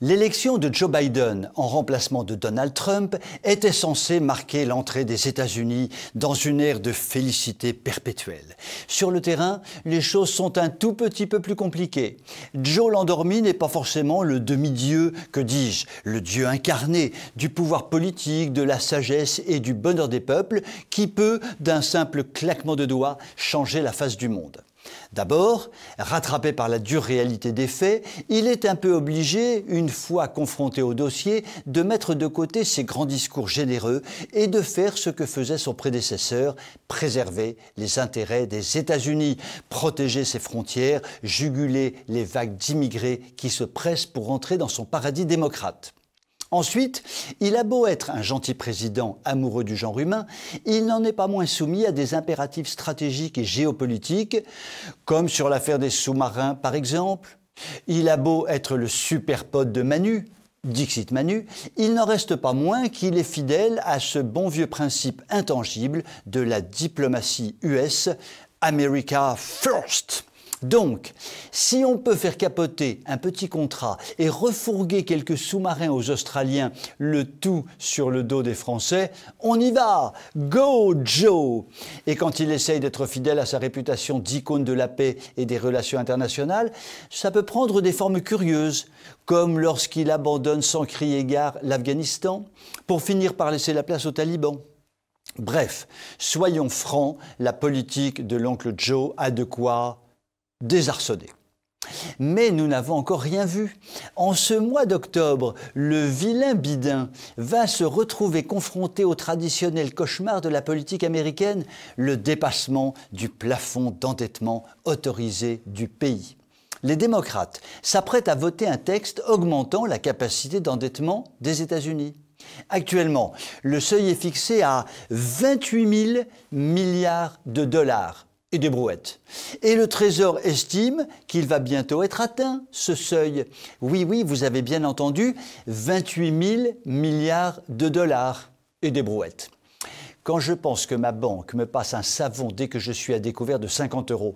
L'élection de Joe Biden en remplacement de Donald Trump était censée marquer l'entrée des États-Unis dans une ère de félicité perpétuelle. Sur le terrain, les choses sont un tout petit peu plus compliquées. Joe l'endormi n'est pas forcément le demi-dieu, que dis-je, le dieu incarné du pouvoir politique, de la sagesse et du bonheur des peuples qui peut, d'un simple claquement de doigts, changer la face du monde. D'abord, rattrapé par la dure réalité des faits, il est un peu obligé, une fois confronté au dossier, de mettre de côté ses grands discours généreux et de faire ce que faisait son prédécesseur, préserver les intérêts des États-Unis, protéger ses frontières, juguler les vagues d'immigrés qui se pressent pour entrer dans son paradis démocrate. Ensuite, il a beau être un gentil président amoureux du genre humain, il n'en est pas moins soumis à des impératifs stratégiques et géopolitiques, comme sur l'affaire des sous-marins par exemple. Il a beau être le super pote de Manu, Dixit Manu, il n'en reste pas moins qu'il est fidèle à ce bon vieux principe intangible de la diplomatie US, America First. Donc, si on peut faire capoter un petit contrat et refourguer quelques sous-marins aux Australiens, le tout sur le dos des Français, on y va! Go Joe! Et quand il essaye d'être fidèle à sa réputation d'icône de la paix et des relations internationales, ça peut prendre des formes curieuses, comme lorsqu'il abandonne sans crier gare l'Afghanistan, pour finir par laisser la place aux talibans. Bref, soyons francs, la politique de l'oncle Joe a de quoi désarçonné. Mais nous n'avons encore rien vu. En ce mois d'octobre, le vilain Biden va se retrouver confronté au traditionnel cauchemar de la politique américaine, le dépassement du plafond d'endettement autorisé du pays. Les démocrates s'apprêtent à voter un texte augmentant la capacité d'endettement des États-Unis. Actuellement, le seuil est fixé à 28 000 milliards de dollars. Et des brouettes. Et le Trésor estime qu'il va bientôt être atteint, ce seuil. Oui, vous avez bien entendu, 28 000 milliards de dollars et des brouettes. Quand je pense que ma banque me passe un savon dès que je suis à découvert de 50 €,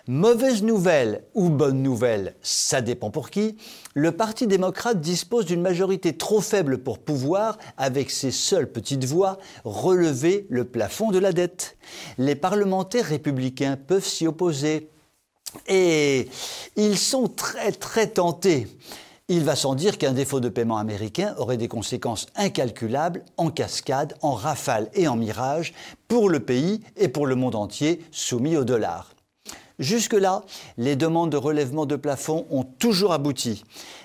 mauvaise nouvelle ou bonne nouvelle, ça dépend pour qui, le Parti démocrate dispose d'une majorité trop faible pour pouvoir, avec ses seules petites voix, relever le plafond de la dette. Les parlementaires républicains peuvent s'y opposer. Et ils sont très tentés. Il va sans dire qu'un défaut de paiement américain aurait des conséquences incalculables en cascade, en rafale et en mirage pour le pays et pour le monde entier soumis au dollar. Jusque-là, les demandes de relèvement de plafond ont toujours abouti.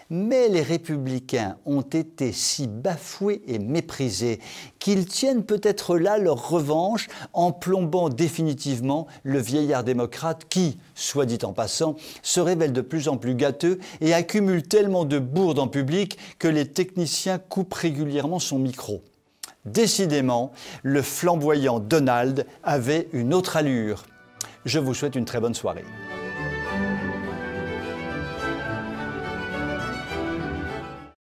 Mais les républicains ont été si bafoués et méprisés qu'ils tiennent peut-être là leur revanche en plombant définitivement le vieillard démocrate qui, soit dit en passant, se révèle de plus en plus gâteux et accumule tellement de bourdes en public que les techniciens coupent régulièrement son micro. Décidément, le flamboyant Donald avait une autre allure. Je vous souhaite une très bonne soirée.